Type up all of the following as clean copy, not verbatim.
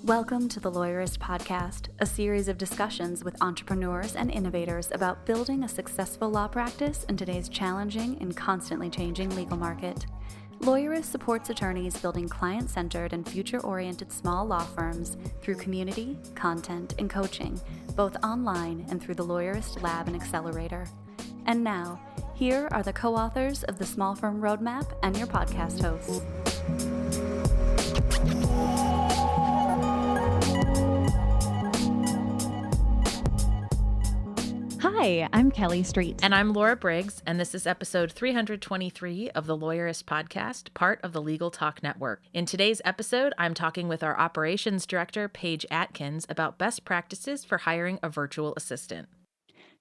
Welcome to the Lawyerist Podcast, a series of discussions with entrepreneurs and innovators about building a successful law practice in today's challenging and constantly changing legal market. Lawyerist supports attorneys building client-centered and future-oriented small law firms through community, content, and coaching, both online and through the Lawyerist Lab and Accelerator. And now, here are the co-authors of the Small Firm Roadmap and your podcast hosts. Hi, I'm Kelly Street. And I'm Laura Briggs, and this is episode 323 of the Lawyerist Podcast, part of the Legal Talk Network. In today's episode, I'm talking with our Operations Director, Paige Atkins, about best practices for hiring a virtual assistant.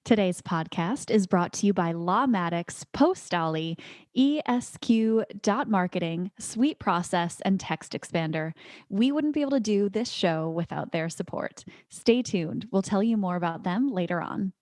Today's podcast is brought to you by Lawmatics, Postolly, ESQ.Marketing, Suite Process, and Text Expander. We wouldn't be able to do this show without their support. Stay tuned. We'll tell you more about them later on.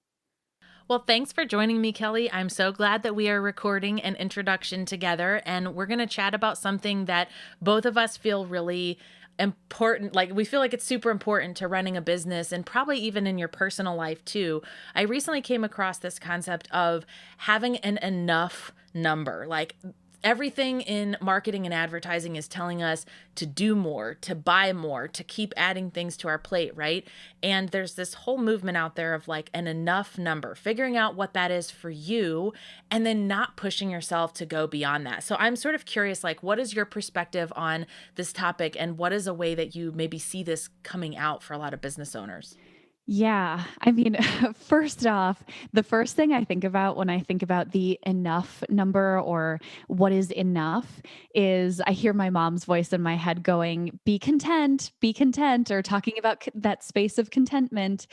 Well, thanks for joining me, Kelly. I'm so glad that we are recording an introduction together, and we're going to chat about something that both of us feel really important. Like, we feel like it's super important to running a business and probably even in your personal life too. I recently came across this concept of having an enough number. Like, everything in marketing and advertising is telling us to do more, to buy more, to keep adding things to our plate, right? And there's this whole movement out there of like an enough number, figuring out what that is for you, and then not pushing yourself to go beyond that. So I'm sort of curious, like, what is your perspective on this topic, and what is a way that you maybe see this coming out for a lot of business owners? Yeah, I mean, first off, the first thing I think about when I think about the enough number or what is enough is I hear my mom's voice in my head going, be content, or talking about that space of contentment.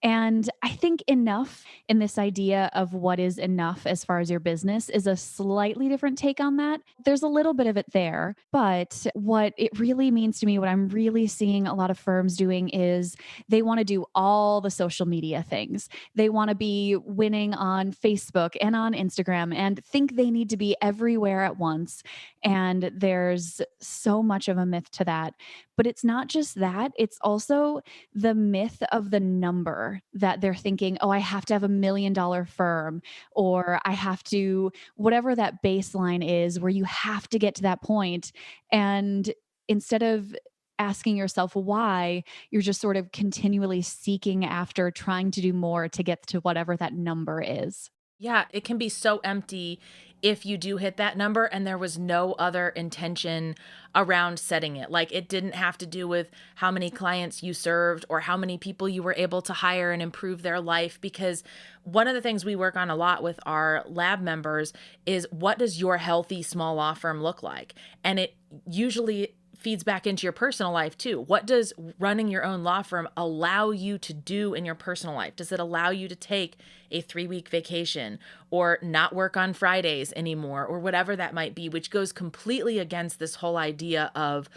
And I think enough in this idea of what is enough as far as your business is a slightly different take on that. There's a little bit of it there, but what it really means to me, what I'm really seeing a lot of firms doing is they want to do all the social media things. They want to be winning on Facebook and on Instagram and think they need to be everywhere at once. And there's so much of a myth to that. But it's not just that, it's also the myth of the number that they're thinking, oh, I have to have $1 million firm, or I have to, whatever that baseline is, where you have to get to that point. And instead of asking yourself why, you're just sort of continually seeking after trying to do more to get to whatever that number is. Yeah, it can be so empty if you do hit that number and there was no other intention around setting it. Like, it didn't have to do with how many clients you served or how many people you were able to hire and improve their life. Because one of the things we work on a lot with our lab members is, what does your healthy small law firm look like? And it usually feeds back into your personal life too. What does running your own law firm allow you to do in your personal life? Does it allow you to take a 3-week vacation or not work on Fridays anymore, or whatever that might be, which goes completely against this whole idea of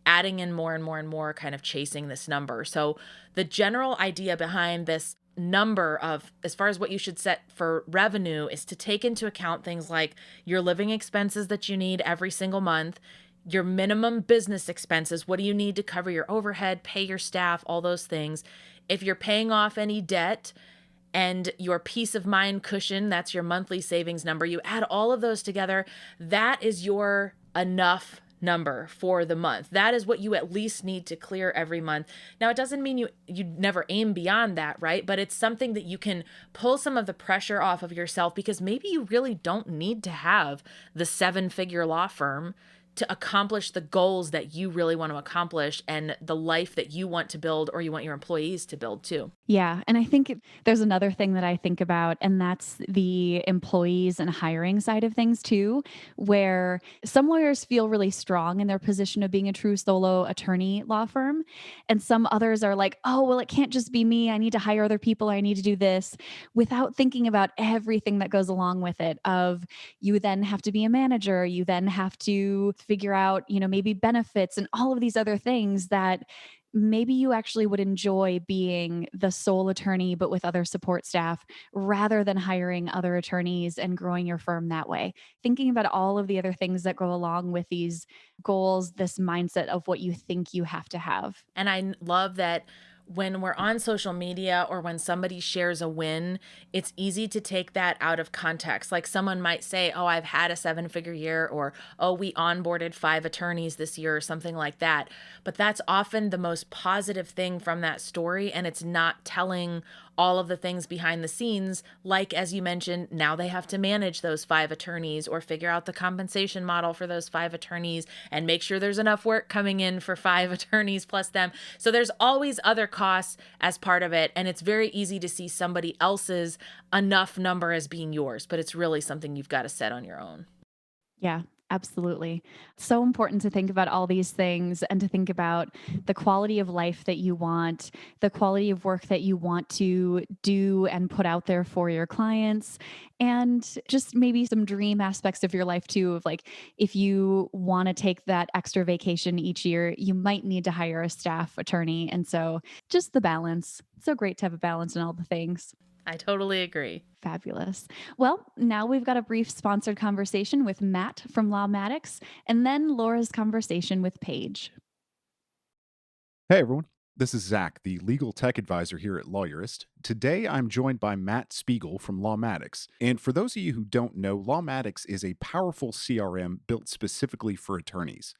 adding in more and more and more, kind of chasing this number. So the general idea behind this number of, as far as what you should set for revenue, is to take into account things like your living expenses that you need every single month, your minimum business expenses. What do you need to cover your overhead, pay your staff, all those things? If you're paying off any debt, and your peace of mind cushion, that's your monthly savings number. You add all of those together. That is your enough number for the month. That is what you at least need to clear every month. Now, it doesn't mean you never aim beyond that, right? But it's something that you can pull some of the pressure off of yourself, because maybe you really don't need to have the 7-figure law firm to accomplish the goals that you really want to accomplish and the life that you want to build, or you want your employees to build too. Yeah. And I think there's another thing that I think about, and that's the employees and hiring side of things too, where some lawyers feel really strong in their position of being a true solo attorney law firm. And some others are like, oh, well, it can't just be me. I need to hire other people. I need to do this, without thinking about everything that goes along with it. Of, you then have to be a manager. You then have to figure out, maybe benefits and all of these other things that maybe you actually would enjoy being the sole attorney, but with other support staff rather than hiring other attorneys and growing your firm that way. Thinking about all of the other things that go along with these goals, this mindset of what you think you have to have. And love that when we're on social media or when somebody shares a win, it's easy to take that out of context. Like someone might say, oh, I've had a 7-figure year, or, oh, we onboarded 5 attorneys this year, or something like that. But that's often the most positive thing from that story. And it's not telling all of the things behind the scenes. Like, as you mentioned, now they have to manage those 5 attorneys or figure out the compensation model for those 5 attorneys and make sure there's enough work coming in for 5 attorneys plus them. So there's always other costs as part of it. And it's very easy to see somebody else's enough number as being yours, but it's really something you've got to set on your own. Yeah, absolutely. So important to think about all these things and to think about the quality of life that you want, the quality of work that you want to do and put out there for your clients, and just maybe some dream aspects of your life too. Of like, if you want to take that extra vacation each year, you might need to hire a staff attorney. And so just the balance. So great to have a balance in all the things. I totally agree. Fabulous. Well, now we've got a brief sponsored conversation with Matt from Lawmatics, and then Laura's conversation with Paige. Hey everyone, this is Zach, the legal tech advisor here at Lawyerist. Today I'm joined by Matt Spiegel from Lawmatics. And for those of you who don't know, Lawmatics is a powerful CRM built specifically for attorneys.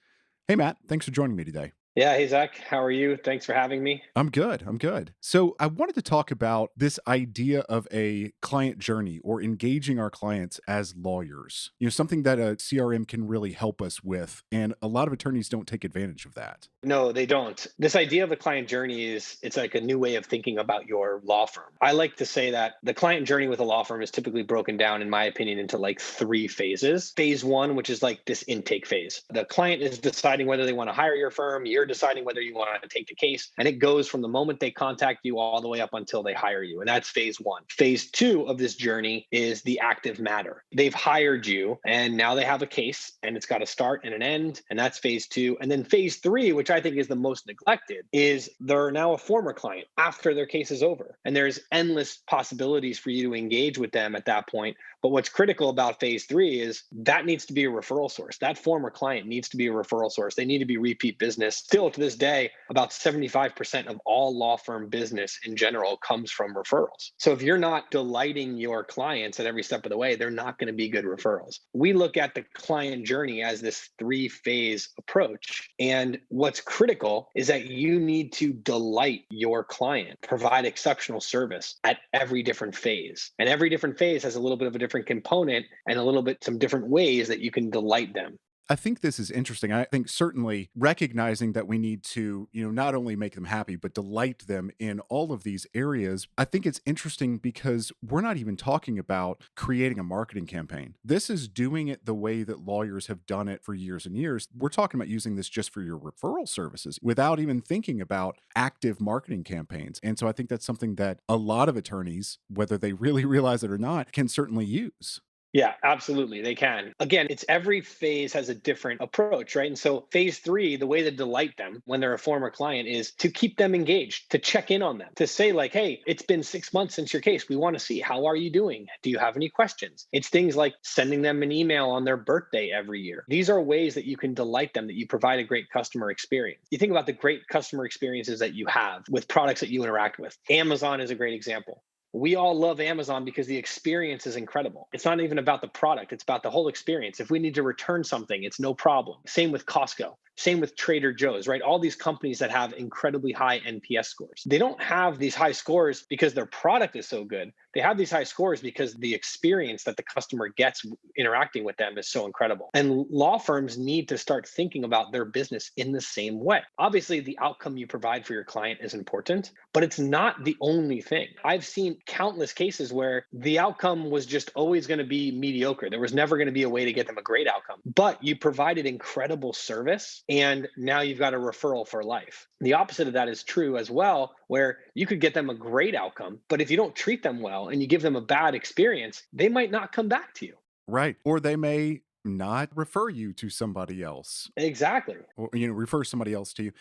Hey Matt, thanks for joining me today. Yeah, hey Zach, how are you? Thanks for having me. I'm good. So I wanted to talk about this idea of a client journey or engaging our clients as lawyers. Something that a CRM can really help us with. And a lot of attorneys don't take advantage of that. No, they don't. This idea of a client journey it's like a new way of thinking about your law firm. I like to say that the client journey with a law firm is typically broken down, in my opinion, into like 3 phases. Phase 1, which is like this intake phase. The client is deciding whether they want to hire your firm. You're deciding whether you want to take the case. And it goes from the moment they contact you all the way up until they hire you. And that's phase 1. Phase 2 of this journey is the active matter. They've hired you and now they have a case and it's got a start and an end. And that's phase 2. And then phase 3, which I think is the most neglected, is they're now a former client after their case is over. And there's endless possibilities for you to engage with them at that point. But what's critical about phase 3 is that needs to be a referral source. That former client needs to be a referral source. They need to be repeat business. Still to this day, about 75% of all law firm business in general comes from referrals. So if you're not delighting your clients at every step of the way, they're not going to be good referrals. We look at the client journey as this 3-phase approach. And what's critical is that you need to delight your client, provide exceptional service at every different phase. And every different phase has a little bit of a different component and a little bit some different ways that you can delight them. I think this is interesting. I think certainly recognizing that we need to, not only make them happy, but delight them in all of these areas. I think it's interesting because we're not even talking about creating a marketing campaign. This is doing it the way that lawyers have done it for years and years. We're talking about using this just for your referral services without even thinking about active marketing campaigns. And so I think that's something that a lot of attorneys, whether they really realize it or not, can certainly use. Yeah, absolutely. They can. Again, it's every phase has a different approach, right? And so phase 3, the way to delight them when they're a former client is to keep them engaged, to check in on them, to say like, hey, it's been 6 months since your case. We want to see, how are you doing? Do you have any questions? It's things like sending them an email on their birthday every year. These are ways that you can delight them, that you provide a great customer experience. You think about the great customer experiences that you have with products that you interact with. Amazon is a great example. We all love Amazon because the experience is incredible. It's not even about the product. It's about the whole experience. If we need to return something, it's no problem. Same with Costco. Same with Trader Joe's, right? All these companies that have incredibly high NPS scores. They don't have these high scores because their product is so good. They have these high scores because the experience that the customer gets interacting with them is so incredible. And law firms need to start thinking about their business in the same way. Obviously, the outcome you provide for your client is important, but it's not the only thing. I've seen countless cases where the outcome was just always going to be mediocre. There was never going to be a way to get them a great outcome, but you provided incredible service and now you've got a referral for life. The opposite of that is true as well, where you could get them a great outcome, but if you don't treat them well and you give them a bad experience, they might not come back to you. Right. Or they may not refer you to somebody else. Exactly. Or, refer somebody else to you.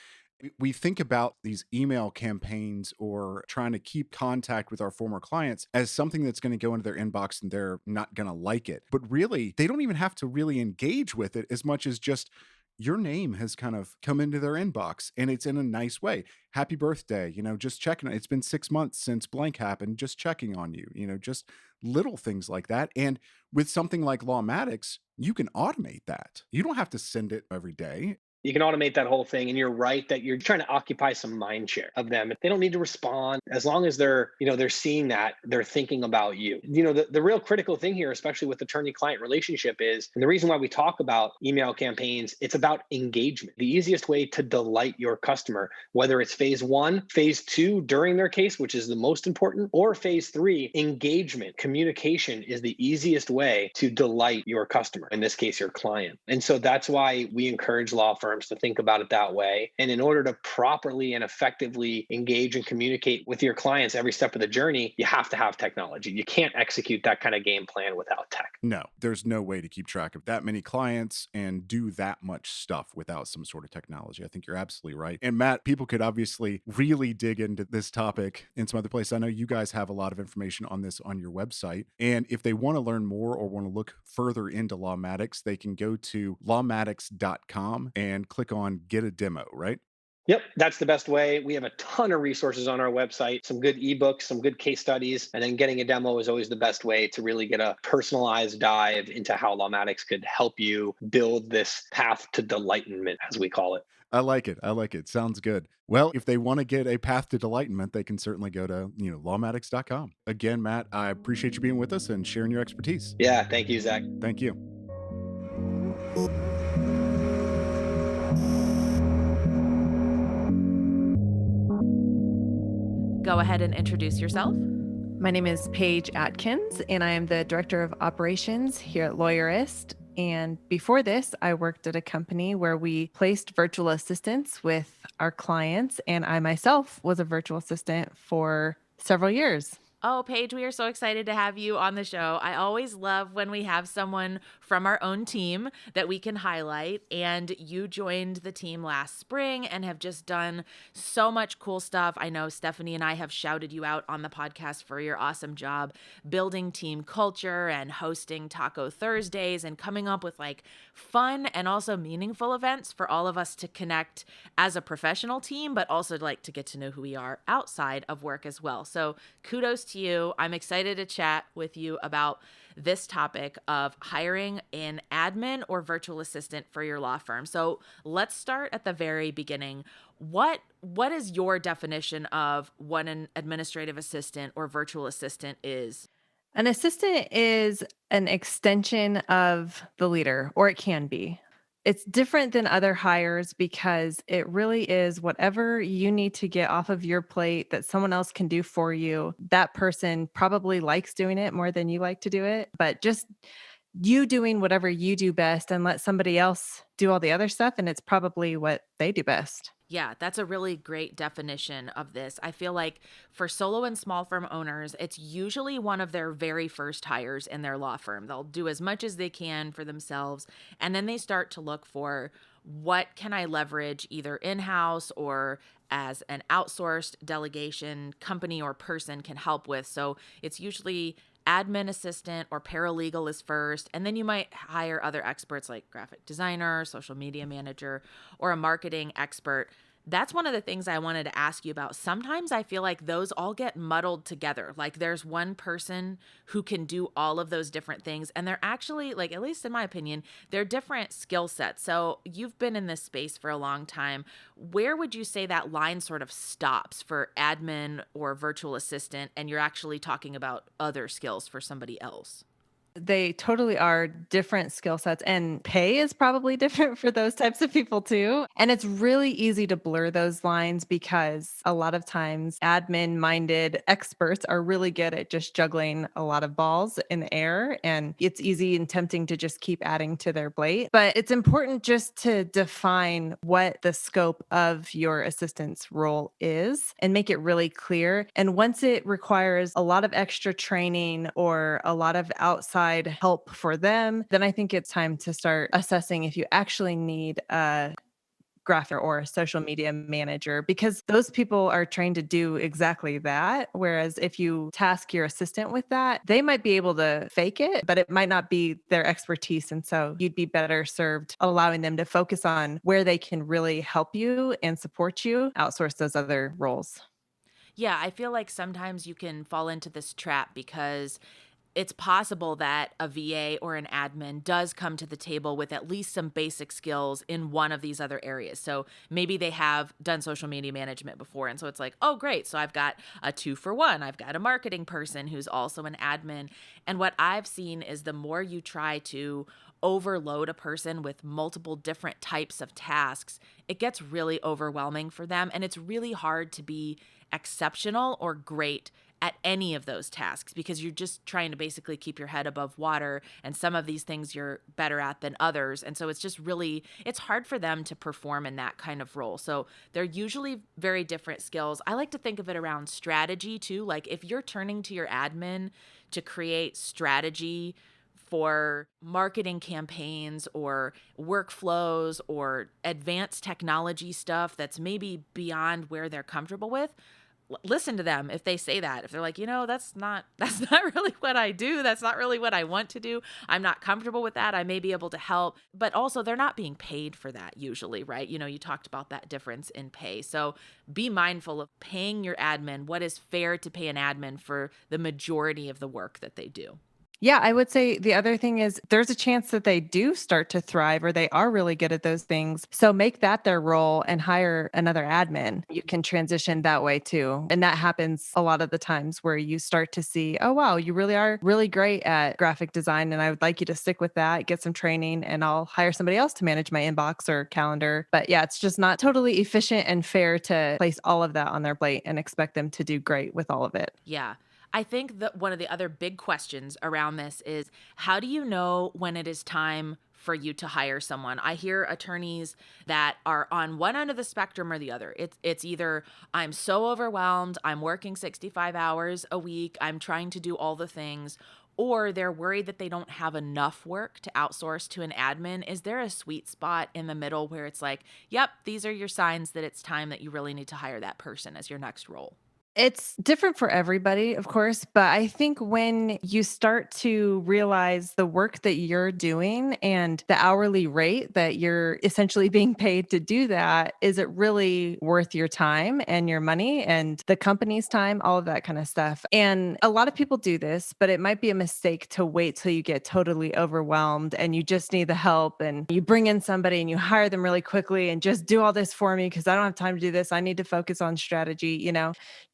We think about these email campaigns or trying to keep contact with our former clients as something that's going to go into their inbox and they're not going to like it. But really, they don't even have to really engage with it as much as just your name has kind of come into their inbox and it's in a nice way. Happy birthday, just checking. It's been 6 months since blank happened, just checking on you, just little things like that. And with something like Lawmatics, you can automate that. You don't have to send it every day. You can automate that whole thing. And you're right that you're trying to occupy some mind share of them. They don't need to respond. As long as they're seeing that, they're thinking about you. The real critical thing here, especially with attorney-client relationship is, and the reason why we talk about email campaigns, it's about engagement. The easiest way to delight your customer, whether it's phase 1, phase 2 during their case, which is the most important, or phase 3, engagement, communication is the easiest way to delight your customer, in this case, your client. And so that's why we encourage law firms to think about it that way. And in order to properly and effectively engage and communicate with your clients every step of the journey, you have to have technology. You can't execute that kind of game plan without tech. No, there's no way to keep track of that many clients and do that much stuff without some sort of technology. I think you're absolutely right. And Matt, people could obviously really dig into this topic in some other place. I know you guys have a lot of information on this on your website. And if they want to learn more or want to look further into Lawmatics, they can go to lawmatics.com and click on get a demo, right? Yep, that's the best way. We have a ton of resources on our website, some good ebooks, some good case studies, and then getting a demo is always the best way to really get a personalized dive into how Lawmatics could help you build this path to delightment, as we call it. I like it. Sounds good. Well, if they want to get a path to delightment, they can certainly go to, lawmatics.com. Again, Matt, I appreciate you being with us and sharing your expertise. Yeah, thank you, Zach. Thank you. Go ahead and introduce yourself. My name is Paige Atkins, and I am the Director of Operations here at Lawyerist. And before this, I worked at a company where we placed virtual assistants with our clients, and I myself was a virtual assistant for several years. Oh, Paige, we are so excited to have you on the show. I always love when we have someone from our own team that we can highlight. And you joined the team last spring and have just done so much cool stuff. I know Stephanie and I have shouted you out on the podcast for your awesome job building team culture and hosting Taco Thursdays and coming up with like fun and also meaningful events for all of us to connect as a professional team, but also like to get to know who we are outside of work as well. So kudos to you. I'm excited to chat with you about this topic of hiring an admin or virtual assistant for your law firm. So let's start at the very beginning. What is your definition of what an administrative assistant or virtual assistant is? An assistant is an extension of the leader, or it can be. It's different than other hires because it really is whatever you need to get off of your plate that someone else can do for you. That person probably likes doing it more than you like to do it, but just you doing whatever you do best and let somebody else do all the other stuff. And it's probably what they do best. Yeah, that's a really great definition of this. I feel like for solo and small firm owners, it's usually one of their very first hires in their law firm. They'll do as much as they can for themselves, and then they start to look for what can I leverage either in-house or as an outsourced delegation company or person can help with. So it's usually admin assistant or paralegal is first, and then you might hire other experts like graphic designer, social media manager, or a marketing expert. That's one of the things I wanted to ask you about. Sometimes I feel like those all get muddled together. Like there's one person who can do all of those different things, and they're actually, like, at least in my opinion, they're different skill sets. So you've been in this space for a long time. Where would you say that line sort of stops for admin or virtual assistant, and you're actually talking about other skills for somebody else? They totally are different skill sets, and pay is probably different for those types of people too. And it's really easy to blur those lines because a lot of times admin minded experts are really good at just juggling a lot of balls in the air. And it's easy and tempting to just keep adding to their plate. But it's important just to define what the scope of your assistant's role is and make it really clear. And once it requires a lot of extra training or a lot of outside help for them, then I think it's time to start assessing if you actually need a graphic or a social media manager, because those people are trained to do exactly that. Whereas if you task your assistant with that, they might be able to fake it, but it might not be their expertise. And so you'd be better served allowing them to focus on where they can really help you and support you, outsource those other roles. Yeah, I feel like sometimes you can fall into this trap because it's possible that a VA or an admin does come to the table with at least some basic skills in one of these other areas. So maybe they have done social media management before. And so it's like, oh, great. So I've got a 2-for-1. I've got a marketing person who's also an admin. And what I've seen is the more you try to overload a person with multiple different types of tasks, it gets really overwhelming for them. And it's really hard to be exceptional or great at any of those tasks because you're just trying to basically keep your head above water, and some of these things you're better at than others. And so it's just really, it's hard for them to perform in that kind of role. So they're usually very different skills. I like to think of it around strategy too. Like if you're turning to your admin to create strategy for marketing campaigns or workflows or advanced technology stuff that's maybe beyond where they're comfortable with, listen to them if they say that. If they're like, that's not really what I do. That's not really what I want to do. I'm not comfortable with that. I may be able to help, but also they're not being paid for that usually, right? You talked about that difference in pay. So be mindful of paying your admin what is fair to pay an admin for the majority of the work that they do. Yeah, I would say the other thing is there's a chance that they do start to thrive or they are really good at those things. So make that their role and hire another admin. You can transition that way too. And that happens a lot of the times where you start to see, oh, wow, you really are really great at graphic design. And I would like you to stick with that, get some training, and I'll hire somebody else to manage my inbox or calendar. But yeah, it's just not totally efficient and fair to place all of that on their plate and expect them to do great with all of it. Yeah. I think that one of the other big questions around this is how do you know when it is time for you to hire someone? I hear attorneys that are on one end of the spectrum or the other. It's either I'm so overwhelmed, I'm working 65 hours a week, I'm trying to do all the things, or they're worried that they don't have enough work to outsource to an admin. Is there a sweet spot in the middle where it's like, yep, these are your signs that it's time that you really need to hire that person as your next role? It's different for everybody, of course, but I think when you start to realize the work that you're doing and the hourly rate that you're essentially being paid to do that, is it really worth your time and your money and the company's time, all of that kind of stuff. And a lot of people do this, but it might be a mistake to wait till you get totally overwhelmed and you just need the help and you bring in somebody and you hire them really quickly and just do all this for me because I don't have time to do this. I need to focus on strategy.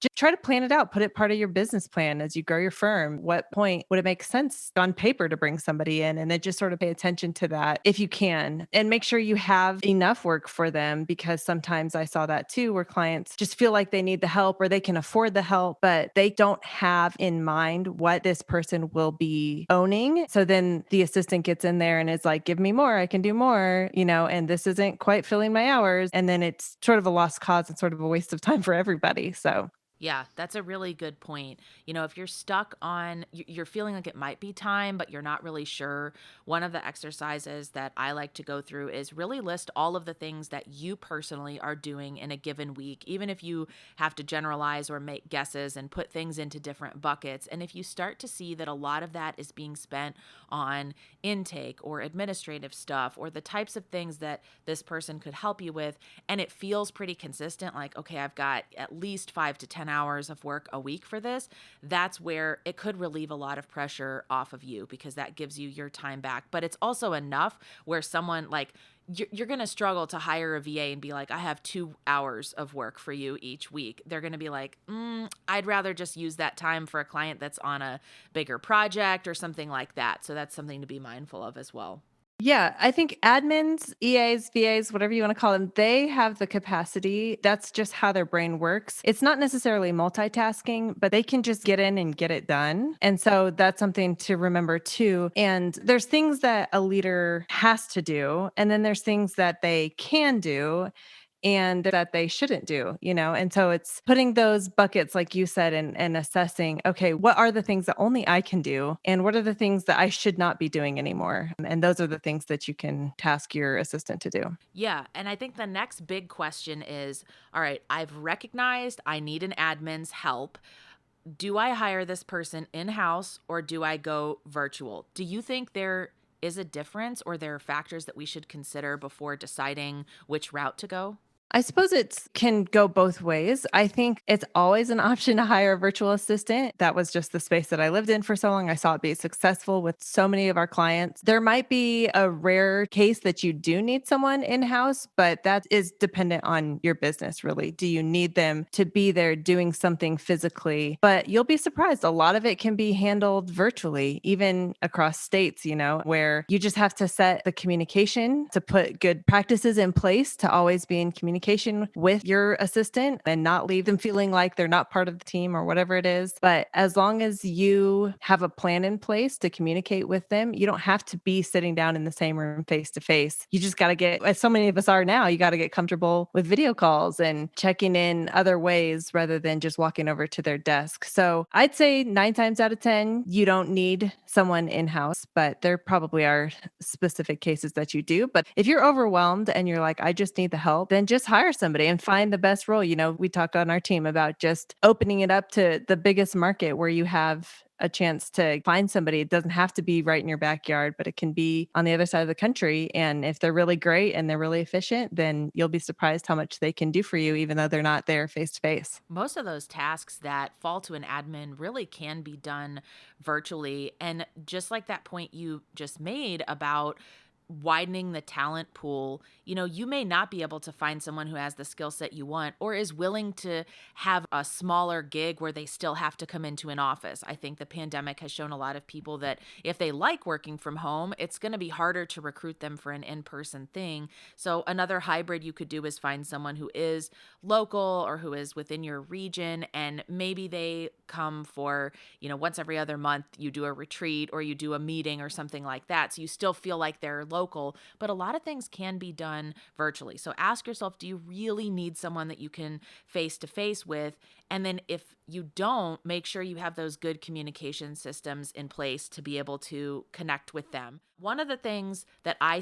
Just try to plan it out, put it part of your business plan as you grow your firm. What point would it make sense on paper to bring somebody in? And then just sort of pay attention to that if you can, and make sure you have enough work for them, because sometimes I saw that too, where clients just feel like they need the help or they can afford the help, but they don't have in mind what this person will be owning. So then the assistant gets in there and is like, give me more, I can do more, and this isn't quite filling my hours. And then it's sort of a lost cause and sort of a waste of time for everybody. So Yeah, that's a really good point. If you're stuck on, you're feeling like it might be time, but you're not really sure, one of the exercises that I like to go through is really list all of the things that you personally are doing in a given week, even if you have to generalize or make guesses and put things into different buckets. And if you start to see that a lot of that is being spent on intake or administrative stuff or the types of things that this person could help you with, and it feels pretty consistent, like, okay, I've got at least 5 to 10 hours of work a week for this, that's where it could relieve a lot of pressure off of you because that gives you your time back. But it's also enough where someone like, you're going to struggle to hire a VA and be like, I have 2 hours of work for you each week. They're going to be like, I'd rather just use that time for a client that's on a bigger project or something like that. So that's something to be mindful of as well. yeah, I think admins, EAs, VAs, whatever you want to call them, they have the capacity. That's just how their brain works. It's not necessarily multitasking, but they can just get in and get it done. And so that's something to remember too. And there's things that a leader has to do, and then there's things that they can do. and that they shouldn't do, And so it's putting those buckets, like you said, and assessing, okay, what are the things that only I can do? And what are the things that I should not be doing anymore? And those are the things that you can task your assistant to do. Yeah. And I think the next big question is, all right, I've recognized I need an admin's help. Do I hire this person in-house or do I go virtual? Do you think there is a difference or there are factors that we should consider before deciding which route to go? I suppose it can go both ways. I think it's always an option to hire a virtual assistant. That was just the space that I lived in for so long. I saw it be successful with so many of our clients. There might be a rare case that you do need someone in-house, but that is dependent on your business, really. Do you need them to be there doing something physically? But you'll be surprised. A lot of it can be handled virtually, even across states, where you just have to set the communication to put good practices in place to always be in communication with your assistant and not leave them feeling like they're not part of the team or whatever it is. But as long as you have a plan in place to communicate with them, you don't have to be sitting down in the same room face to face. You just got to get, as so many of us are now, you got to get comfortable with video calls and checking in other ways rather than just walking over to their desk. So I'd say 9 times out of 10, you don't need someone in-house, but there probably are specific cases that you do. But if you're overwhelmed and you're like, I just need the help, then just hire somebody and find the best role. We talk on our team about just opening it up to the biggest market where you have a chance to find somebody. It doesn't have to be right in your backyard, but it can be on the other side of the country. And if they're really great and they're really efficient, then you'll be surprised how much they can do for you, even though they're not there face to face. Most of those tasks that fall to an admin really can be done virtually. And just like that point you just made about widening the talent pool, you may not be able to find someone who has the skill set you want or is willing to have a smaller gig where they still have to come into an office. I think the pandemic has shown a lot of people that if they like working from home, it's going to be harder to recruit them for an in-person thing. So another hybrid you could do is find someone who is local or who is within your region, and maybe they come for, once every other month you do a retreat or you do a meeting or something like that. So you still feel like they're local, but a lot of things can be done virtually. So ask yourself, do you really need someone that you can face to face with? And then if you don't, make sure you have those good communication systems in place to be able to connect with them. One of the things that I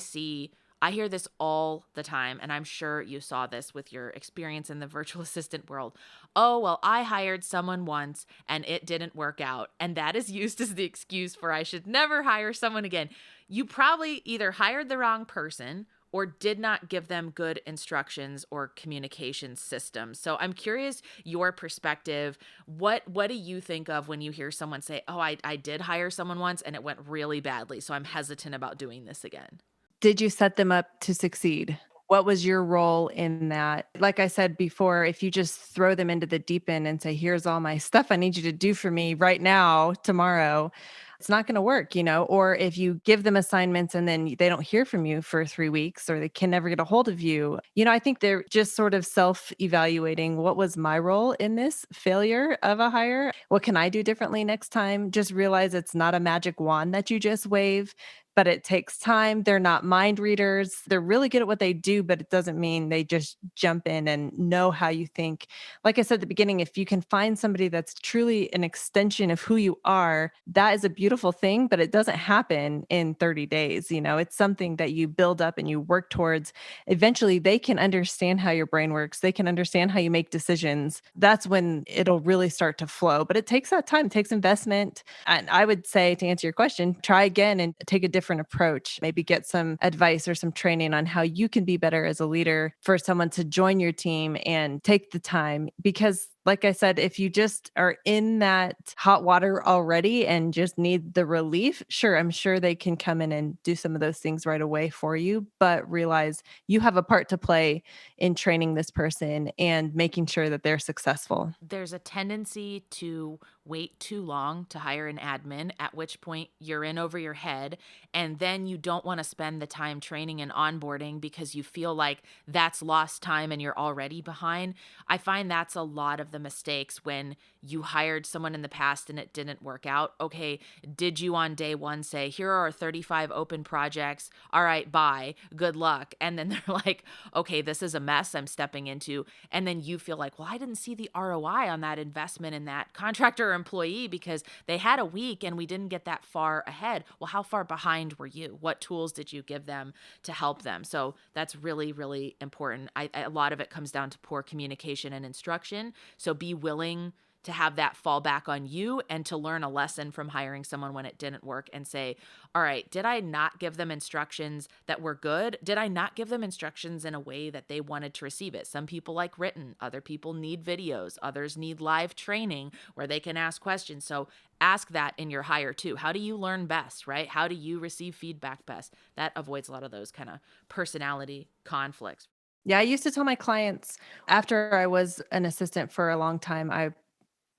hear this all the time, and I'm sure you saw this with your experience in the virtual assistant world. Oh, well, I hired someone once and it didn't work out. And that is used as the excuse for I should never hire someone again. You probably either hired the wrong person or did not give them good instructions or communication systems. So I'm curious your perspective. What do you think of when you hear someone say, oh, I did hire someone once and it went really badly, so I'm hesitant about doing this again? Did you set them up to succeed? What was your role in that? Like I said before, if you just throw them into the deep end and say, here's all my stuff I need you to do for me right now, tomorrow, it's not going to work, Or if you give them assignments and then they don't hear from you for 3 weeks or they can never get a hold of you, I think they're just sort of self-evaluating. What was my role in this failure of a hire? What can I do differently next time? Just realize it's not a magic wand that you just wave, but it takes time. They're not mind readers. They're really good at what they do, but it doesn't mean they just jump in and know how you think. Like I said at the beginning, if you can find somebody that's truly an extension of who you are, that is a beautiful thing, but it doesn't happen in 30 days. It's something that you build up and you work towards. Eventually, they can understand how your brain works. They can understand how you make decisions. That's when it'll really start to flow. But it takes that time, it takes investment. And I would say, to answer your question, try again and take a different approach. Maybe get some advice or some training on how you can be better as a leader for someone to join your team and take the time. Because like I said, if you just are in that hot water already and just need the relief, sure, I'm sure they can come in and do some of those things right away for you, but realize you have a part to play in training this person and making sure that they're successful. There's a tendency to wait too long to hire an admin, at which point you're in over your head, and then you don't want to spend the time training and onboarding because you feel like that's lost time and you're already behind. I find that's a lot of the mistakes when you hired someone in the past and it didn't work out. Okay, did you on day one say, here are 35 open projects, all right, bye, good luck? And then they're like, okay, this is a mess I'm stepping into. And then you feel like, well, I didn't see the ROI on that investment in that contractor or employee because they had a week and we didn't get that far ahead. Well, how far behind were you? What tools did you give them to help them? So that's really, really important. A lot of it comes down to poor communication and instruction. So be willing to have that fall back on you and to learn a lesson from hiring someone when it didn't work and say, all right, did I not give them instructions that were good? Did I not give them instructions in a way that they wanted to receive it? Some people like written, other people need videos, others need live training where they can ask questions. So ask that in your hire too. How do you learn best, right? How do you receive feedback best? That avoids a lot of those kind of personality conflicts. Yeah, I used to tell my clients after I was an assistant for a long time, I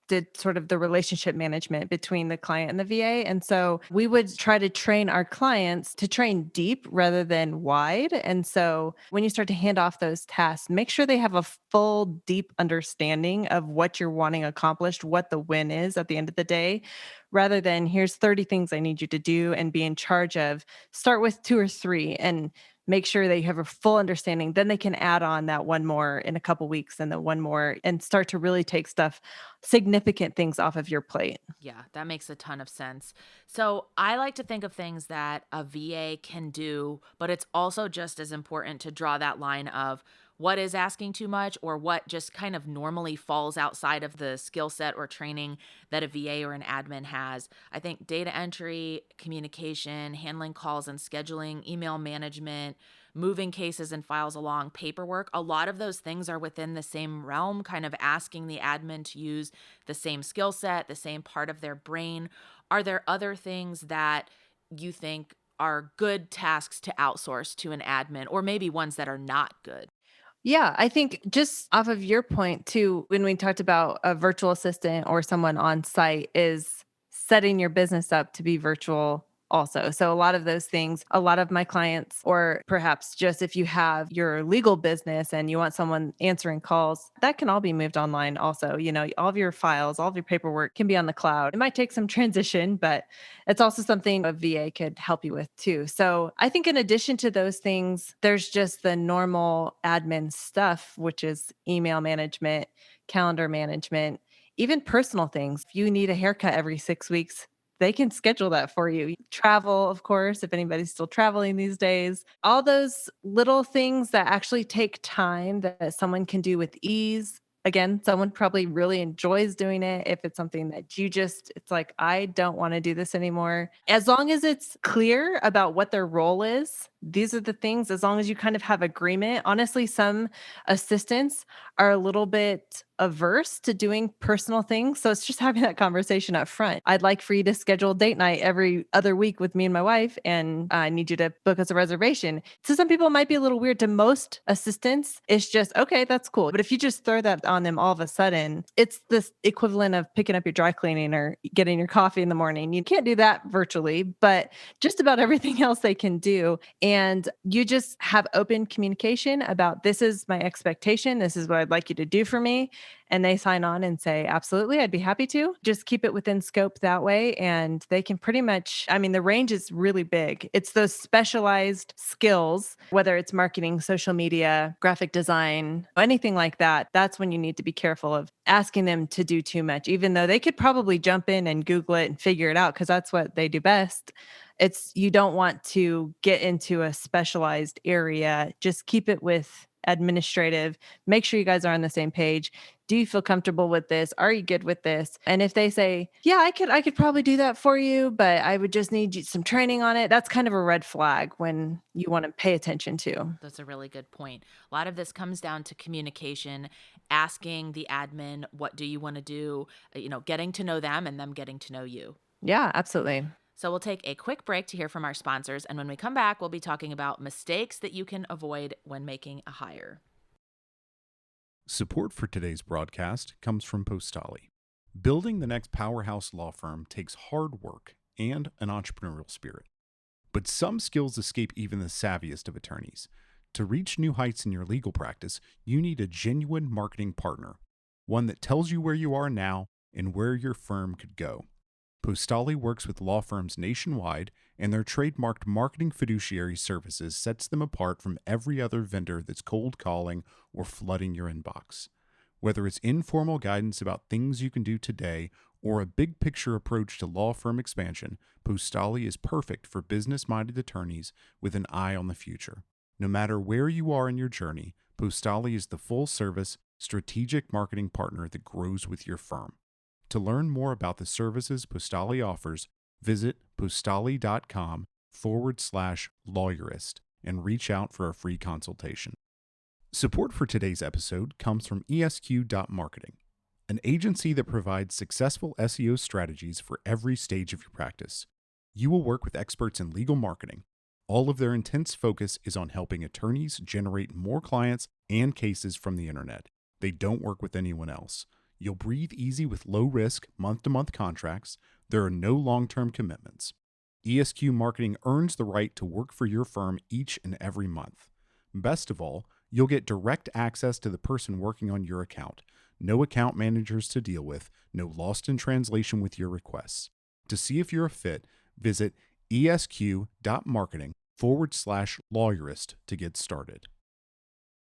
did sort of the relationship management between the client and the VA. And so we would try to train our clients to train deep rather than wide. And so when you start to hand off those tasks, make sure they have a full, deep understanding of what you're wanting accomplished, what the win is at the end of the day, rather than here's 30 things I need you to do and be in charge of. Start with 2 or 3 and make sure that you have a full understanding. Then they can add on that one more in a couple weeks and the one more and start to really take significant things off of your plate. Yeah, that makes a ton of sense. So I like to think of things that a VA can do, but it's also just as important to draw that line of what is asking too much or what just kind of normally falls outside of the skill set or training that a VA or an admin has. I think data entry, communication, handling calls and scheduling, email management, moving cases and files along, paperwork, a lot of those things are within the same realm, kind of asking the admin to use the same skill set, the same part of their brain. Are there other things that you think are good tasks to outsource to an admin, or maybe ones that are not good? Yeah, I think just off of your point too, when we talked about a virtual assistant or someone on site, is setting your business up to be virtual also. So a lot of those things, a lot of my clients, or perhaps just if you have your legal business and you want someone answering calls, that can all be moved online also. You know, all of your files, all of your paperwork can be on the cloud. It might take some transition, but it's also something a VA could help you with too. So I think in addition to those things, there's just the normal admin stuff, which is email management, calendar management, even personal things. If you need a haircut every 6 weeks, they can schedule that for you. Travel, of course, if anybody's still traveling these days. All those little things that actually take time that someone can do with ease. Again, someone probably really enjoys doing it. If it's something that it's like, I don't want to do this anymore. As long as it's clear about what their role is, these are the things, as long as you kind of have agreement. Honestly, some assistants are a little bit averse to doing personal things. So it's just having that conversation up front. I'd like for you to schedule a date night every other week with me and my wife, and I need you to book us a reservation. To some people, it might be a little weird. To most assistants, it's just, okay, that's cool. But if you just throw that on them all of a sudden, it's this equivalent of picking up your dry cleaning or getting your coffee in the morning. You can't do that virtually, but just about everything else they can do. And you just have open communication about, this is my expectation. This is what I'd like you to do for me. And they sign on and say, absolutely, I'd be happy to. Just keep it within scope that way. And they can pretty much, I mean, the range is really big. It's those specialized skills, whether it's marketing, social media, graphic design, anything like that. That's when you need to be careful of asking them to do too much, even though they could probably jump in and Google it and figure it out because that's what they do best. You don't want to get into a specialized area. Just keep it with administrative. Make sure you guys are on the same page. Do you feel comfortable with this? Are you good with this? And if they say, yeah, I could probably do that for you, but I would just need some training on it. That's kind of a red flag when you want to pay attention to. That's a really good point. A lot of this comes down to communication, asking the admin, what do you want to do? Getting to know them and them getting to know you. Yeah, absolutely. So we'll take a quick break to hear from our sponsors. And when we come back, we'll be talking about mistakes that you can avoid when making a hire. Support for today's broadcast comes from Postali. Building the next powerhouse law firm takes hard work and an entrepreneurial spirit. But some skills escape even the savviest of attorneys. To reach new heights in your legal practice, you need a genuine marketing partner, one that tells you where you are now and where your firm could go. Postali works with law firms nationwide, and their trademarked marketing fiduciary services sets them apart from every other vendor that's cold calling or flooding your inbox. Whether it's informal guidance about things you can do today or a big picture approach to law firm expansion, Postali is perfect for business-minded attorneys with an eye on the future. No matter where you are in your journey, Postali is the full-service, strategic marketing partner that grows with your firm. To learn more about the services Postali offers, visit postali.com/lawyerist and reach out for a free consultation. Support for today's episode comes from ESQ.marketing, an agency that provides successful SEO strategies for every stage of your practice. You will work with experts in legal marketing. All of their intense focus is on helping attorneys generate more clients and cases from the internet. They don't work with anyone else. You'll breathe easy with low-risk, month-to-month contracts. There are no long-term commitments. ESQ Marketing earns the right to work for your firm each and every month. Best of all, you'll get direct access to the person working on your account. No account managers to deal with, no lost in translation with your requests. To see if you're a fit, visit esq.marketing/lawyerist to get started.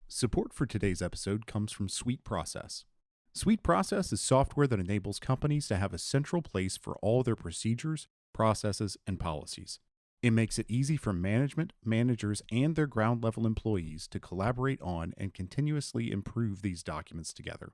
Support for today's episode comes from Sweet Process. Sweet Process is software that enables companies to have a central place for all their procedures, processes, and policies. It makes it easy for management, managers, and their ground-level employees to collaborate on and continuously improve these documents together.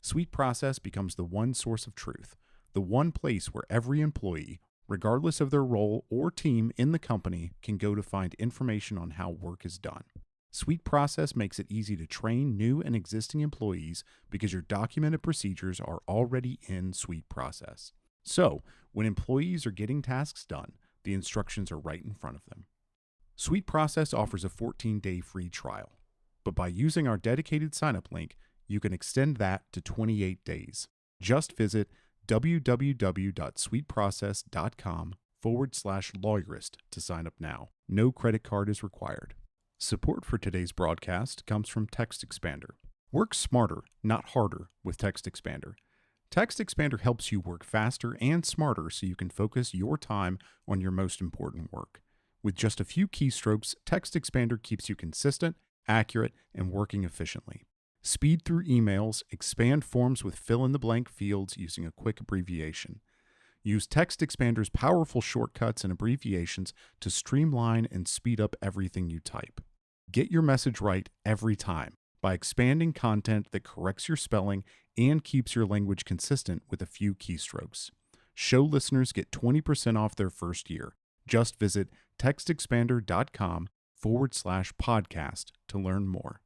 Sweet Process becomes the one source of truth, the one place where every employee, regardless of their role or team in the company, can go to find information on how work is done. Sweet Process makes it easy to train new and existing employees because your documented procedures are already in Sweet Process. So, when employees are getting tasks done, the instructions are right in front of them. Sweet Process offers a 14-day free trial, but by using our dedicated sign-up link, you can extend that to 28 days. Just visit www.sweetprocess.com/lawyerist to sign up now. No credit card is required. Support for today's broadcast comes from Text Expander. Work smarter, not harder, with Text Expander. Text Expander helps you work faster and smarter so you can focus your time on your most important work. With just a few keystrokes, Text Expander keeps you consistent, accurate, and working efficiently. Speed through emails, expand forms with fill-in-the-blank fields using a quick abbreviation. Use Text Expander's powerful shortcuts and abbreviations to streamline and speed up everything you type. Get your message right every time by expanding content that corrects your spelling and keeps your language consistent with a few keystrokes. Show listeners get 20% off their first year. Just visit textexpander.com/podcast to learn more.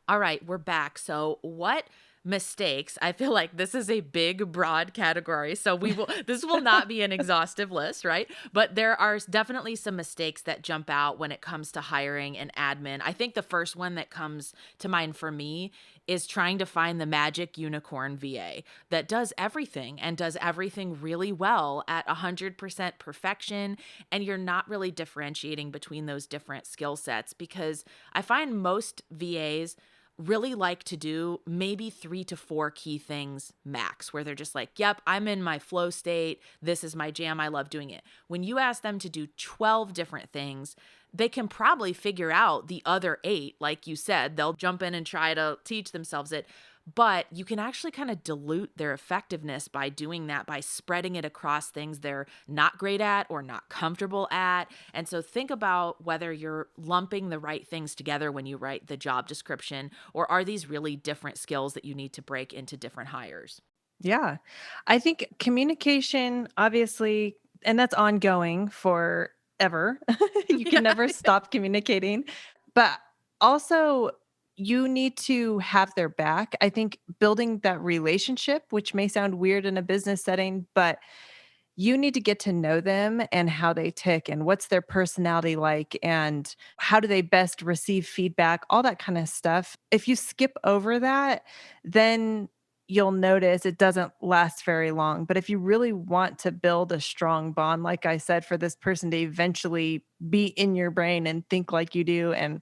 All right, we're back. So what mistakes? I feel like this is a big, broad category. So this will not be an exhaustive list, right? But there are definitely some mistakes that jump out when it comes to hiring an admin. I think the first one that comes to mind for me is trying to find the magic unicorn VA that does everything and does everything really well at 100% perfection. And you're not really differentiating between those different skill sets, because I find most VAs really like to do maybe 3 to 4 key things max, where they're just like, yep, I'm in my flow state. This is my jam. I love doing it. When you ask them to do 12 different things, they can probably figure out the other 8. Like you said, they'll jump in and try to teach themselves it. But you can actually kind of dilute their effectiveness by doing that, by spreading it across things they're not great at or not comfortable at. And so think about whether you're lumping the right things together when you write the job description, or are these really different skills that you need to break into different hires? Yeah. I think communication, obviously, and that's ongoing forever. You can never stop communicating. But also, you need to have their back. I think building that relationship, which may sound weird in a business setting, but you need to get to know them and how they tick and what's their personality like and how do they best receive feedback, all that kind of stuff. If you skip over that, then you'll notice it doesn't last very long. But if you really want to build a strong bond, like I said, for this person to eventually be in your brain and think like you do and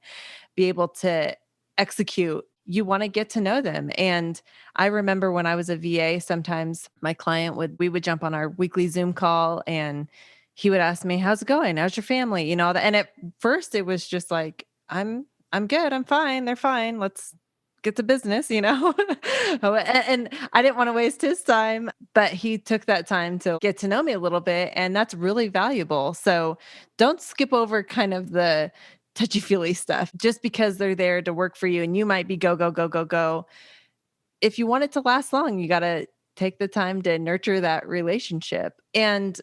be able to execute, you want to get to know them. And I remember when I was a VA, sometimes my client we would jump on our weekly Zoom call and he would ask me, "How's it going? How's your family?" And at first it was just like, I'm good. I'm fine. They're fine. Let's get to business. And I didn't want to waste his time, but he took that time to get to know me a little bit. And that's really valuable. So don't skip over kind of the touchy feely stuff just because they're there to work for you and you might be go, go, go, go, go. If you want it to last long, you got to take the time to nurture that relationship. And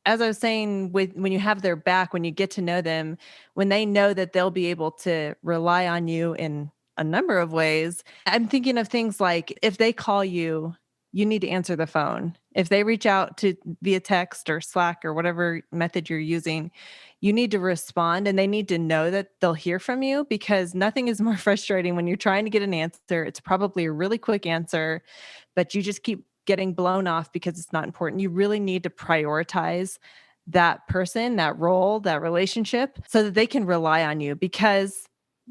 as I was saying, when you have their back, when you get to know them, when they know that they'll be able to rely on you in a number of ways, I'm thinking of things like if they call you, you need to answer the phone. If they reach out to via text or Slack or whatever method you're using, you need to respond and they need to know that they'll hear from you, because nothing is more frustrating when you're trying to get an answer. It's probably a really quick answer, but you just keep getting blown off because it's not important. You really need to prioritize that person, that role, that relationship so that they can rely on you, because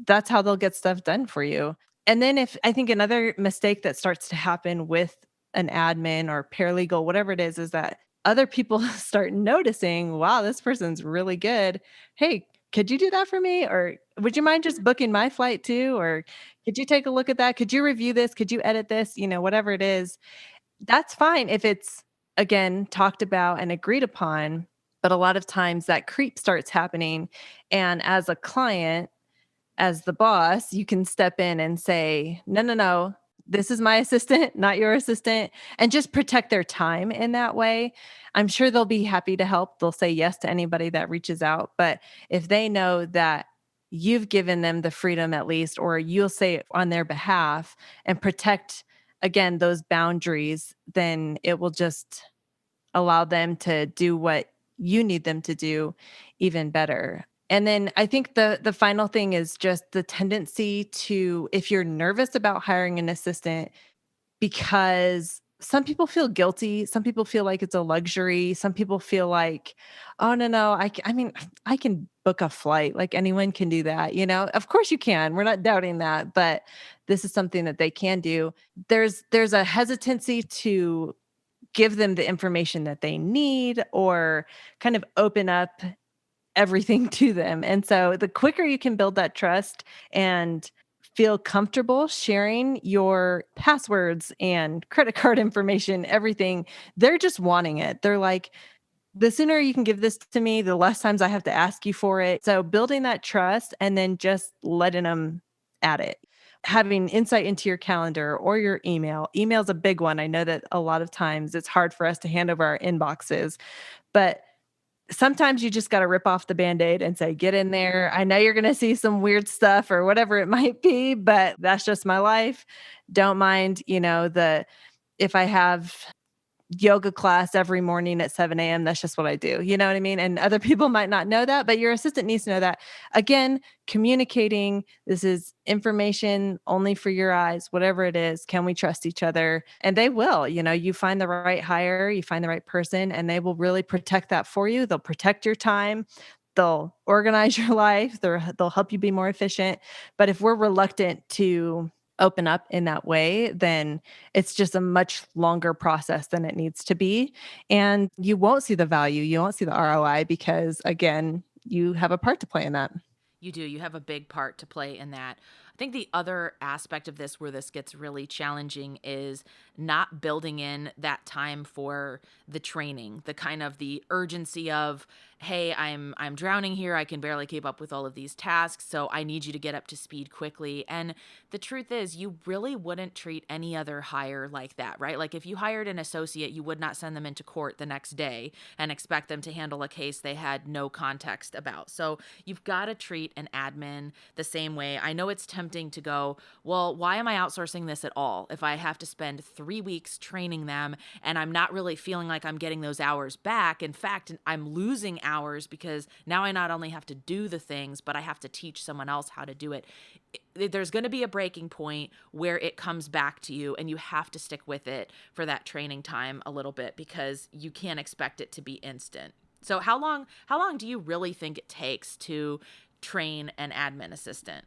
that's how they'll get stuff done for you. And then if I think another mistake that starts to happen with an admin or paralegal, whatever it is that other people start noticing, wow, this person's really good. Hey, could you do that for me? Or would you mind just booking my flight too? Or could you take a look at that? Could you review this? Could you edit this? Whatever it is. That's fine if it's, again, talked about and agreed upon, but a lot of times that creep starts happening. And as a client, as the boss, you can step in and say, no, no, no, this is my assistant, not your assistant, and just protect their time in that way. I'm sure they'll be happy to help. They'll say yes to anybody that reaches out. But if they know that you've given them the freedom at least, or you'll say it on their behalf and protect, again, those boundaries, then it will just allow them to do what you need them to do even better. And then I think the final thing is just the tendency to, if you're nervous about hiring an assistant, because some people feel guilty, some people feel like it's a luxury, some people feel like, oh no, no, I mean, I can book a flight, like anyone can do that. Of course you can. We're not doubting that, but this is something that they can do. There's a hesitancy to give them the information that they need or kind of open up everything to them. And so the quicker you can build that trust and feel comfortable sharing your passwords and credit card information, everything, they're just wanting it. They're like, the sooner you can give this to me, the less times I have to ask you for it. So building that trust and then just letting them at it. Having insight into your calendar or your email. Email's a big one. I know that a lot of times it's hard for us to hand over our inboxes, but sometimes you just got to rip off the Band-Aid and say, get in there. I know you're going to see some weird stuff or whatever it might be, but that's just my life. Don't mind, if I have yoga class every morning at 7 a.m. That's just what I do. You know what I mean? And other people might not know that, but your assistant needs to know that. Again, communicating, this is information only for your eyes, whatever it is. Can we trust each other? And they will. You find the right hire, you find the right person, and they will really protect that for you. They'll protect your time. They'll organize your life. They'll help you be more efficient. But if we're reluctant to open up in that way, then it's just a much longer process than it needs to be. And you won't see the value. You won't see the ROI because, again, you have a part to play in that. You do. You have a big part to play in that. I think the other aspect of this where this gets really challenging is not building in that time for the training, the kind of the urgency of, hey, I'm drowning here. I can barely keep up with all of these tasks, so I need you to get up to speed quickly. And the truth is, you really wouldn't treat any other hire like that, right? Like if you hired an associate, you would not send them into court the next day and expect them to handle a case they had no context about. So you've got to treat an admin the same way. I know it's tempting to go, well, why am I outsourcing this at all if I have to spend 3 weeks training them and I'm not really feeling like I'm getting those hours back? In fact, I'm losing hours because now I not only have to do the things, but I have to teach someone else how to do it. There's going to be a breaking point where it comes back to you, and you have to stick with it for that training time a little bit because you can't expect it to be instant. So how long do you really think it takes to train an admin assistant?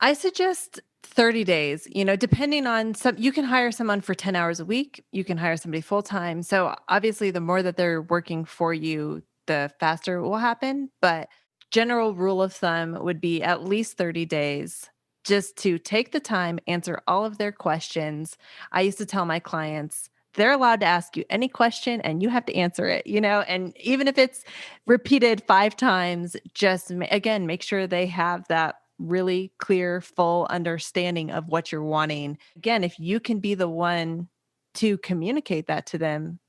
I suggest 30 days, depending on you can hire someone for 10 hours a week. You can hire somebody full time. So obviously the more that they're working for you, the faster it will happen. But general rule of thumb would be at least 30 days just to take the time, answer all of their questions. I used to tell my clients, they're allowed to ask you any question and you have to answer it, and even if it's repeated 5 times, just again, make sure they have that really clear, full understanding of what you're wanting. Again, if you can be the one to communicate that to them,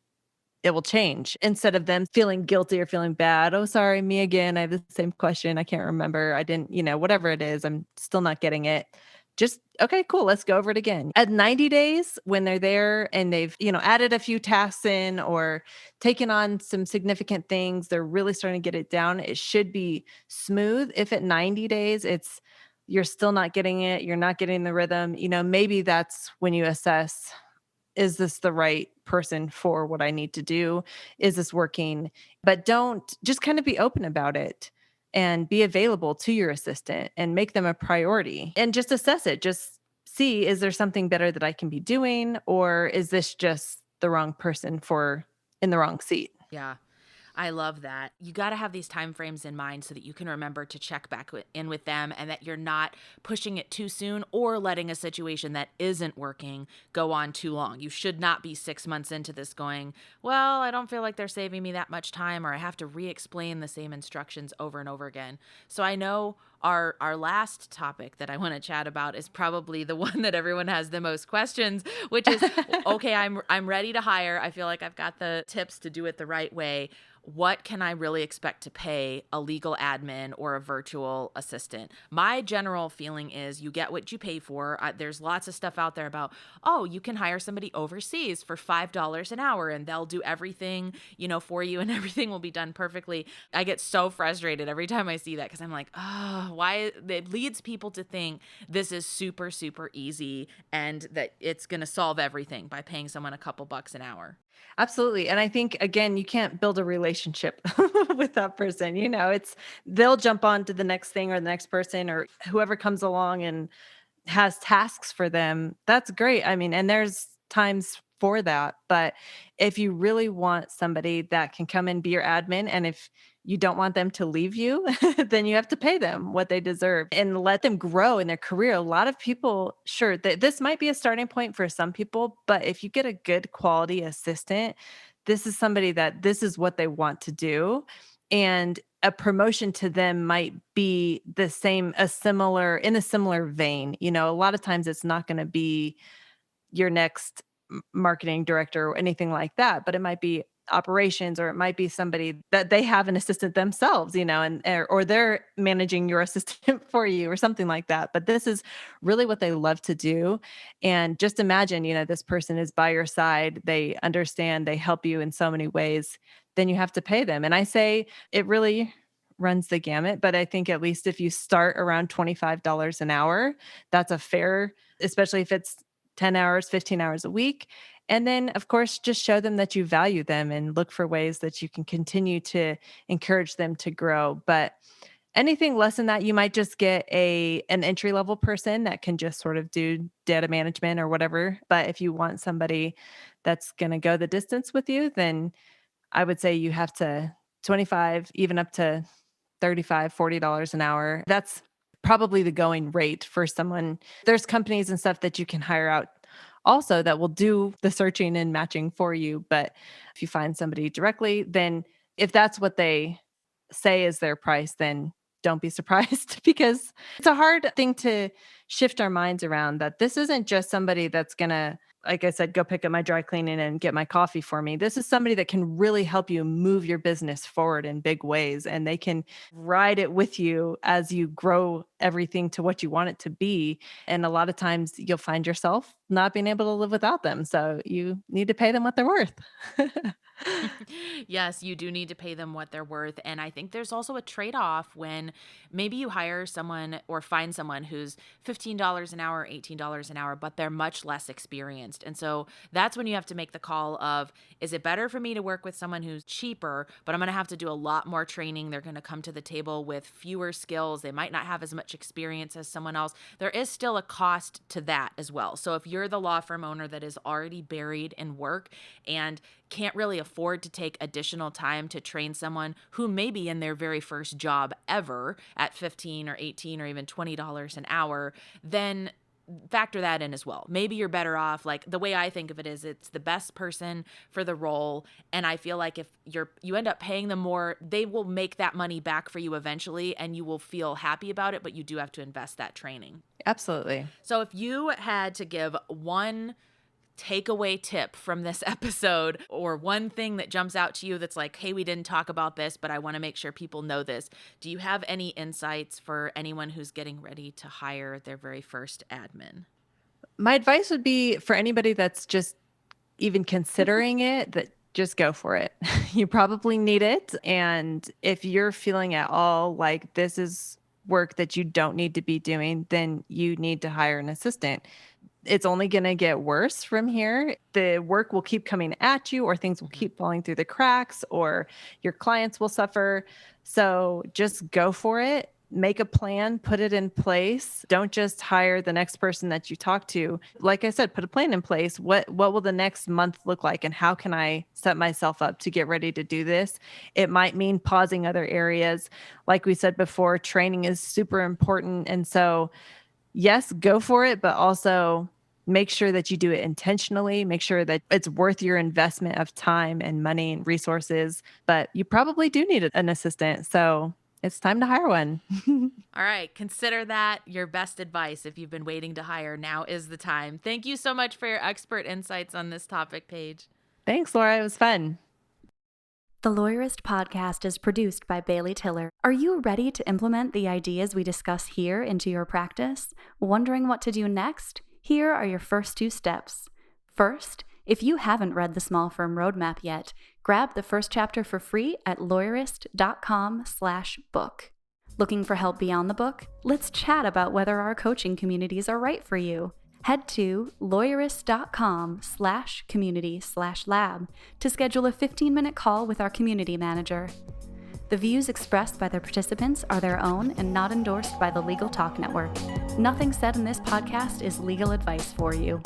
it will change instead of them feeling guilty or feeling bad. Oh, sorry, me again. I have the same question. I can't remember. I didn't, whatever it is, I'm still not getting it. Just, okay, cool. Let's go over it again. At 90 days, when they're there and they've, added a few tasks in or taken on some significant things, they're really starting to get it down. It should be smooth. If at 90 days, you're still not getting it, you're not getting the rhythm, maybe that's when you assess, is this the right person for what I need to do? Is this working? But don't just kind of be open about it and be available to your assistant and make them a priority and just assess it. Just see, is there something better that I can be doing? Or is this just the wrong person for in the wrong seat? Yeah. I love that. You got to have these time frames in mind so that you can remember to check back in with them and that you're not pushing it too soon or letting a situation that isn't working go on too long. You should not be 6 months into this going, well, I don't feel like they're saving me that much time, or I have to re-explain the same instructions over and over again. So I know our last topic that I want to chat about is probably the one that everyone has the most questions, which is, okay, I'm ready to hire. I feel like I've got the tips to do it the right way. What can I really expect to pay a legal admin or a virtual assistant? My general feeling is you get what you pay for. There's lots of stuff out there about, oh, you can hire somebody overseas for $5 an hour and they'll do everything, for you and everything will be done perfectly. I get so frustrated every time I see that because I'm like, oh, why? It leads people to think this is super, super easy and that it's going to solve everything by paying someone a couple bucks an hour. Absolutely. And I think, again, you can't build a relationship with that person. They'll jump on to the next thing or the next person or whoever comes along and has tasks for them. That's great. I mean, and there's times for that. But if you really want somebody that can come and be your admin, and if you don't want them to leave you, then you have to pay them what they deserve and let them grow in their career. A lot of people, sure, this might be a starting point for some people, but if you get a good quality assistant, this is somebody that this is what they want to do. And a promotion to them might be in a similar vein. A lot of times it's not going to be your next marketing director or anything like that, but it might be operations, or it might be somebody that they have an assistant themselves, or they're managing your assistant for you or something like that. But this is really what they love to do. And just imagine, this person is by your side. They understand, they help you in so many ways. Then you have to pay them. And I say it really runs the gamut, but I think at least if you start around $25 an hour, that's a fair, especially if it's 10 hours, 15 hours a week. And then, of course, just show them that you value them and look for ways that you can continue to encourage them to grow. But anything less than that, you might just get an entry-level person that can just sort of do data management or whatever. But if you want somebody that's going to go the distance with you, then I would say you have to 25, even up to $35, $40 an hour. That's probably the going rate for someone. There's companies and stuff that you can hire out also that will do the searching and matching for you. But if you find somebody directly, then if that's what they say is their price, then don't be surprised because it's a hard thing to shift our minds around, that this isn't just somebody that's going to, like I said, go pick up my dry cleaning and get my coffee for me. This is somebody that can really help you move your business forward in big ways, and they can ride it with you as you grow everything to what you want it to be. And a lot of times you'll find yourself not being able to live without them. So you need to pay them what they're worth. Yes, you do need to pay them what they're worth. And I think there's also a trade-off when maybe you hire someone or find someone who's $15 an hour, $18 an hour, but they're much less experienced. And so that's when you have to make the call of, is it better for me to work with someone who's cheaper, but I'm going to have to do a lot more training. They're going to come to the table with fewer skills. They might not have as much experience as someone else. There is still a cost to that as well. So if you're the law firm owner that is already buried in work and can't really afford to take additional time to train someone who may be in their very first job ever at 15 or 18 or even $20 an hour, then factor that in as well. Maybe you're better off, like the way I think of it is it's the best person for the role. And I feel like if you end up paying them more, they will make that money back for you eventually and you will feel happy about it, but you do have to invest that training. Absolutely. So if you had to give one takeaway tip from this episode or one thing that jumps out to you that's like, hey, we didn't talk about this, but I want to make sure people know this. Do you have any insights for anyone who's getting ready to hire their very first admin? My advice would be for anybody that's just even considering it, that just go for it. You probably need it. And if you're feeling at all like this is work that you don't need to be doing, then you need to hire an assistant. It's only going to get worse from here. The work will keep coming at you, or things will keep falling through the cracks, or your clients will suffer. So just go for it. Make a plan, put it in place. Don't just hire the next person that you talk to. Like I said, put a plan in place. What will the next month look like, and how can I set myself up to get ready to do this? It might mean pausing other areas. Like we said before, training is super important. And so yes, go for it, but also make sure that you do it intentionally. Make sure that it's worth your investment of time and money and resources. But you probably do need an assistant. So it's time to hire one. All right. Consider that your best advice. If you've been waiting to hire, now is the time. Thank you so much for your expert insights on this topic, Paige. Thanks, Laura. It was fun. The Lawyerist podcast is produced by Bailey Tiller. Are you ready to implement the ideas we discuss here into your practice? Wondering what to do next? Here are your first 2 steps. First, if you haven't read the Small Firm Roadmap yet, grab the first chapter for free at lawyerist.com/book. Looking for help beyond the book? Let's chat about whether our coaching communities are right for you. Head to lawyerist.com/community/lab to schedule a 15-minute call with our community manager. The views expressed by the participants are their own and not endorsed by the Legal Talk Network. Nothing said in this podcast is legal advice for you.